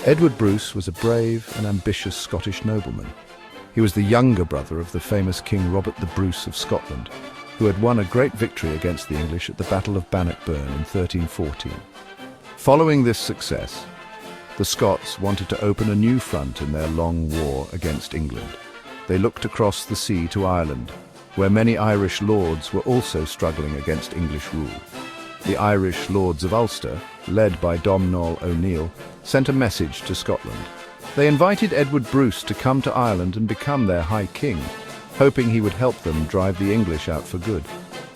Edward Bruce was a brave and ambitious Scottish nobleman. He was the younger brother of the famous King Robert the Bruce of Scotland, who had won a great victory against the English at the Battle of Bannockburn in 1314. Following this success, the Scots wanted to open a new front in their long war against England. They looked across the sea to Ireland, where many Irish lords were also struggling against English rule. The Irish lords of Ulster, led by Domhnall O'Neill, sent a message to Scotland. They invited Edward Bruce to come to Ireland and become their High King, hoping he would help them drive the English out for good.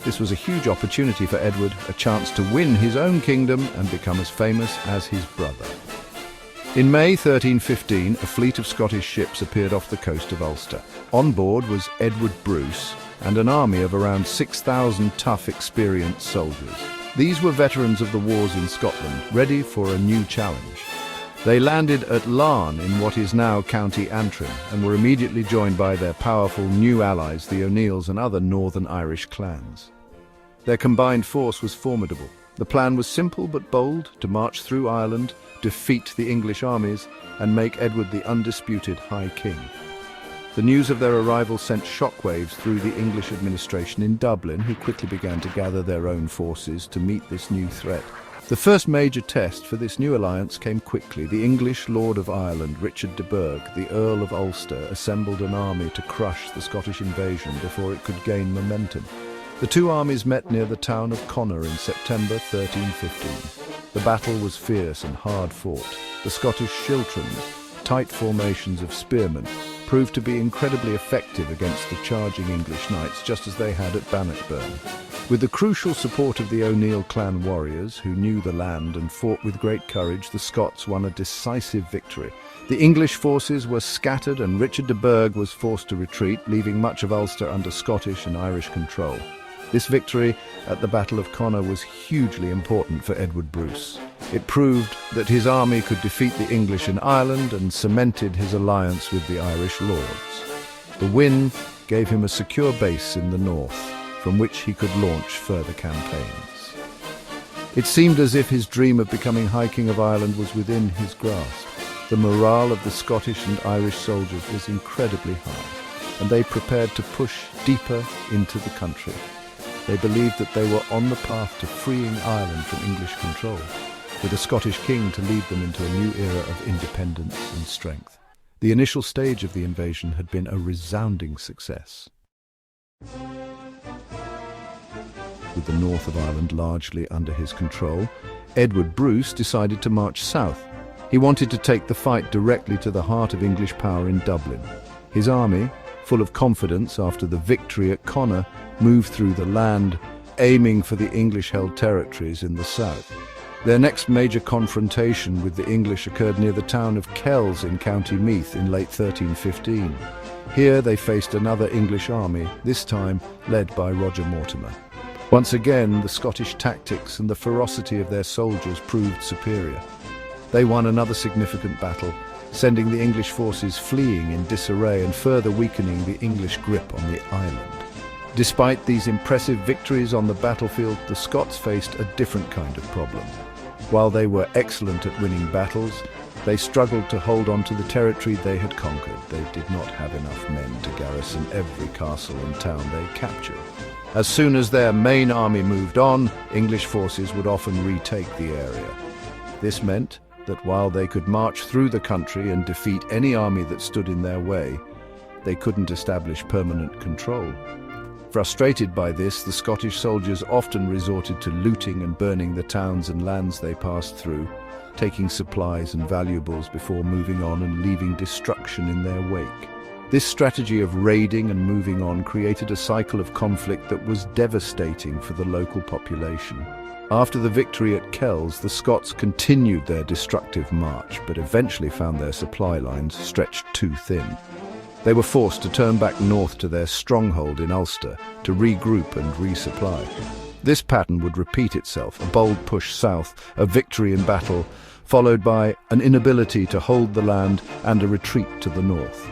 This was a huge opportunity for Edward, a chance to win his own kingdom and become as famous as his brother. In May 1315, a fleet of Scottish ships appeared off the coast of Ulster. On board was Edward Bruce and an army of around 6,000 tough, experienced soldiers. These were veterans of the wars in Scotland, ready for a new challenge. They landed at Larne in what is now County Antrim and were immediately joined by their powerful new allies, the O'Neills and other Northern Irish clans. Their combined force was formidable. The plan was simple but bold: to march through Ireland, defeat the English armies, and make Edward the undisputed High King. The news of their arrival sent shockwaves through the English administration in Dublin, who quickly began to gather their own forces to meet this new threat. The first major test for this new alliance came quickly. The English Lord of Ireland, Richard de Burgh, the Earl of Ulster, assembled an army to crush the Scottish invasion before it could gain momentum. The two armies met near the town of Connor in September 1315. The battle was fierce and hard fought. The Scottish schiltrons, tight formations of spearmen, proved to be incredibly effective against the charging English knights, just as they had at Bannockburn. With the crucial support of the O'Neill clan warriors, who knew the land and fought with great courage, the Scots won a decisive victory. The English forces were scattered and Richard de Burgh was forced to retreat, leaving much of Ulster under Scottish and Irish control. This victory at the Battle of Connor was hugely important for Edward Bruce. It proved that his army could defeat the English in Ireland and cemented his alliance with the Irish lords. The win gave him a secure base in the north, from which he could launch further campaigns. It seemed as if his dream of becoming High King of Ireland was within his grasp. The morale of the Scottish and Irish soldiers was incredibly high, and they prepared to push deeper into the country. They believed that they were on the path to freeing Ireland from English control, with a Scottish king to lead them into a new era of independence and strength. The initial stage of the invasion had been a resounding success, with the north of Ireland largely under his control. Edward Bruce decided to march south. He wanted to take the fight directly to the heart of English power in Dublin. His army, full of confidence after the victory at Connor, moved through the land, aiming for the English-held territories in the south. Their next major confrontation with the English occurred near the town of Kells in County Meath in late 1315. Here they faced another English army, this time led by Roger Mortimer. Once again, the Scottish tactics and the ferocity of their soldiers proved superior. They won another significant battle, sending the English forces fleeing in disarray and further weakening the English grip on the island. Despite these impressive victories on the battlefield, the Scots faced a different kind of problem. While they were excellent at winning battles, they struggled to hold on to the territory they had conquered. They did not have enough men to garrison every castle and town they captured. As soon as their main army moved on, English forces would often retake the area. This meant that while they could march through the country and defeat any army that stood in their way, they couldn't establish permanent control. Frustrated by this, the Scottish soldiers often resorted to looting and burning the towns and lands they passed through, taking supplies and valuables before moving on and leaving destruction in their wake. This strategy of raiding and moving on created a cycle of conflict that was devastating for the local population. After the victory at Kells, the Scots continued their destructive march, but eventually found their supply lines stretched too thin. They were forced to turn back north to their stronghold in Ulster to regroup and resupply. This pattern would repeat itself: a bold push south, a victory in battle, followed by an inability to hold the land and a retreat to the north.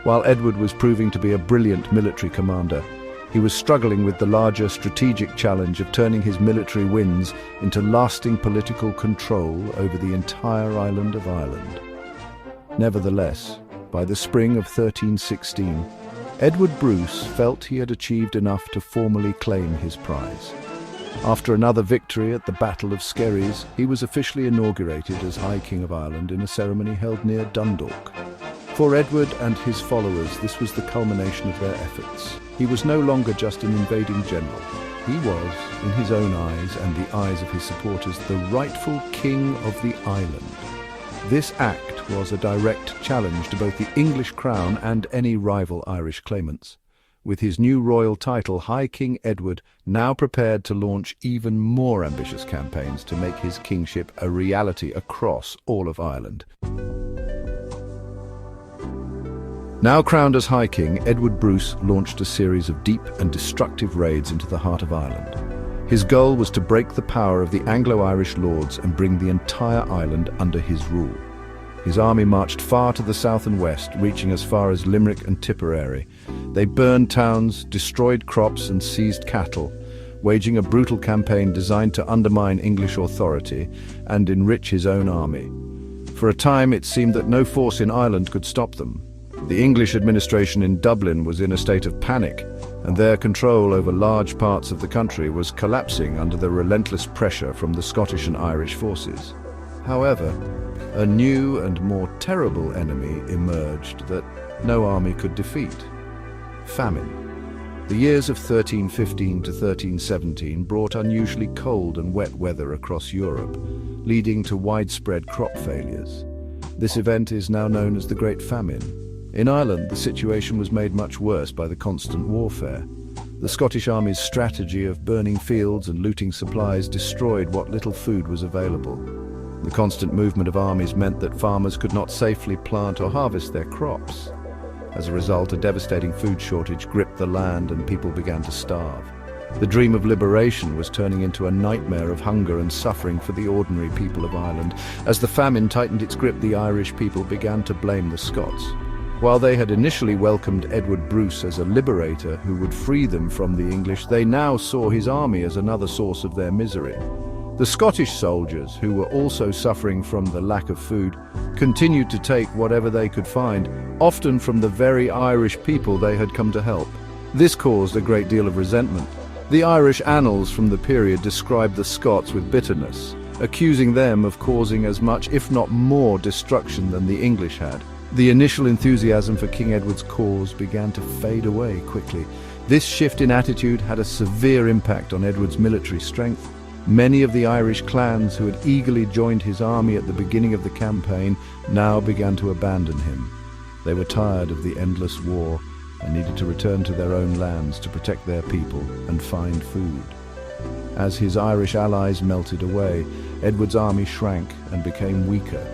While Edward was proving to be a brilliant military commander, He was struggling with the larger strategic challenge of turning his military wins into lasting political control over the entire island of Ireland. Nevertheless, by the spring of 1316, Edward Bruce felt he had achieved enough to formally claim his prize. After another victory at the Battle of Skerries, he was officially inaugurated as High King of Ireland in a ceremony held near Dundalk. For Edward and his followers, this was the culmination of their efforts. He was no longer just an invading general. He was, in his own eyes and the eyes of his supporters, the rightful king of the island. This act was a direct challenge to both the English crown and any rival Irish claimants. With his new royal title, High King Edward now prepared to launch even more ambitious campaigns to make his kingship a reality across all of Ireland. Now crowned as High King, Edward Bruce launched a series of deep and destructive raids into the heart of Ireland. His goal was to break the power of the Anglo-Irish lords and bring the entire island under his rule. His army marched far to the south and west, reaching as far as Limerick and Tipperary. They burned towns, destroyed crops and seized cattle, waging a brutal campaign designed to undermine English authority and enrich his own army. For a time it seemed that no force in Ireland could stop them. The English administration in Dublin was in a state of panic, and their control over large parts of the country was collapsing under the relentless pressure from the Scottish and Irish forces. However, a new and more terrible enemy emerged that no army could defeat: famine. The years of 1315 to 1317 brought unusually cold and wet weather across Europe, leading to widespread crop failures. This event is now known as the Great Famine. In Ireland, the situation was made much worse by the constant warfare. The Scottish Army's strategy of burning fields and looting supplies destroyed what little food was available. The constant movement of armies meant that farmers could not safely plant or harvest their crops. As a result, a devastating food shortage gripped the land and people began to starve. The dream of liberation was turning into a nightmare of hunger and suffering for the ordinary people of Ireland. As the famine tightened its grip, the Irish people began to blame the Scots. While they had initially welcomed Edward Bruce as a liberator who would free them from the English, they now saw his army as another source of their misery. The Scottish soldiers, who were also suffering from the lack of food, continued to take whatever they could find, often from the very Irish people they had come to help. This caused a great deal of resentment. The Irish annals from the period describe the Scots with bitterness, accusing them of causing as much, if not more, destruction than the English had. The initial enthusiasm for King Edward's cause began to fade away quickly. This shift in attitude had a severe impact on Edward's military strength. Many of the Irish clans who had eagerly joined his army at the beginning of the campaign now began to abandon him. They were tired of the endless war and needed to return to their own lands to protect their people and find food. As his Irish allies melted away, Edward's army shrank and became weaker.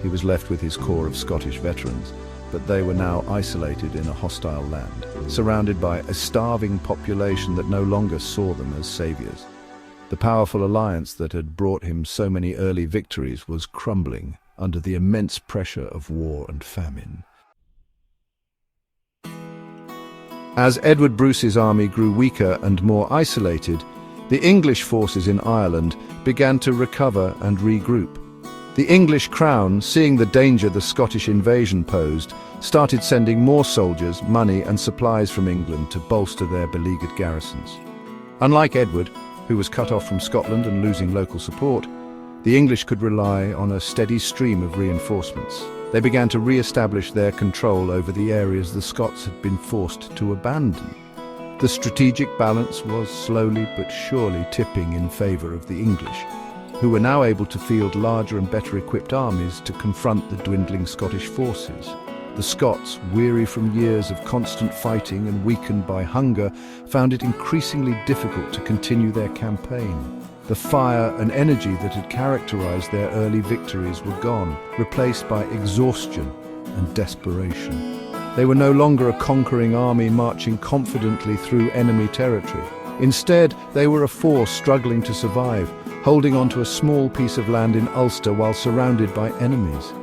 He was left with his core of Scottish veterans, but they were now isolated in a hostile land, surrounded by a starving population that no longer saw them as saviors. The powerful alliance that had brought him so many early victories was crumbling under the immense pressure of war and famine. As Edward Bruce's army grew weaker and more isolated, the English forces in Ireland began to recover and regroup. The English crown, seeing the danger the Scottish invasion posed, started sending more soldiers, money and supplies from England to bolster their beleaguered garrisons. Unlike Edward, who was cut off from Scotland and losing local support, the English could rely on a steady stream of reinforcements. They began to re-establish their control over the areas the Scots had been forced to abandon. The strategic balance was slowly but surely tipping in favour of the English, who were now able to field larger and better equipped armies to confront the dwindling Scottish forces. The Scots, weary from years of constant fighting and weakened by hunger, found it increasingly difficult to continue their campaign. The fire and energy that had characterized their early victories were gone, replaced by exhaustion and desperation. They were no longer a conquering army marching confidently through enemy territory. Instead, they were a force struggling to survive, holding on to a small piece of land in Ulster while surrounded by enemies.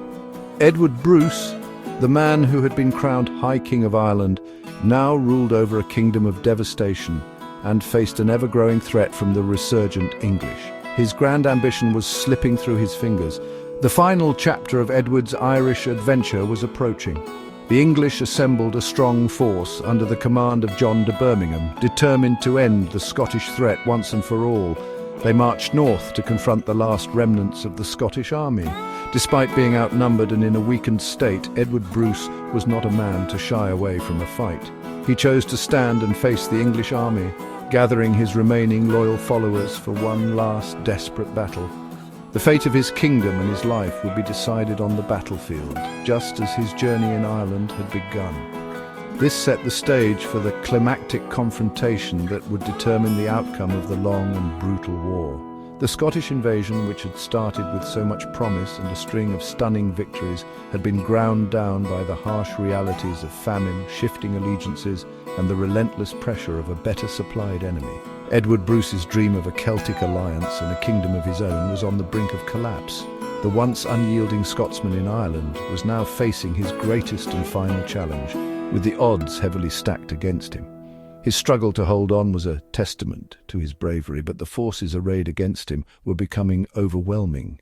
Edward Bruce, the man who had been crowned High King of Ireland, now ruled over a kingdom of devastation and faced an ever-growing threat from the resurgent English. His grand ambition was slipping through his fingers. The final chapter of Edward's Irish adventure was approaching. The English assembled a strong force under the command of John de Birmingham, determined to end the Scottish threat once and for all. They marched north to confront the last remnants of the Scottish army. Despite being outnumbered and in a weakened state, Edward Bruce was not a man to shy away from a fight. He chose to stand and face the English army, gathering his remaining loyal followers for one last desperate battle. The fate of his kingdom and his life would be decided on the battlefield, just as his journey in Ireland had begun. This set the stage for the climactic confrontation that would determine the outcome of the long and brutal war. The Scottish invasion, which had started with so much promise and a string of stunning victories, had been ground down by the harsh realities of famine, shifting allegiances, and the relentless pressure of a better supplied enemy. Edward Bruce's dream of a Celtic alliance and a kingdom of his own was on the brink of collapse. The once unyielding Scotsman in Ireland was now facing his greatest and final challenge, with the odds heavily stacked against him. His struggle to hold on was a testament to his bravery, but the forces arrayed against him were becoming overwhelming.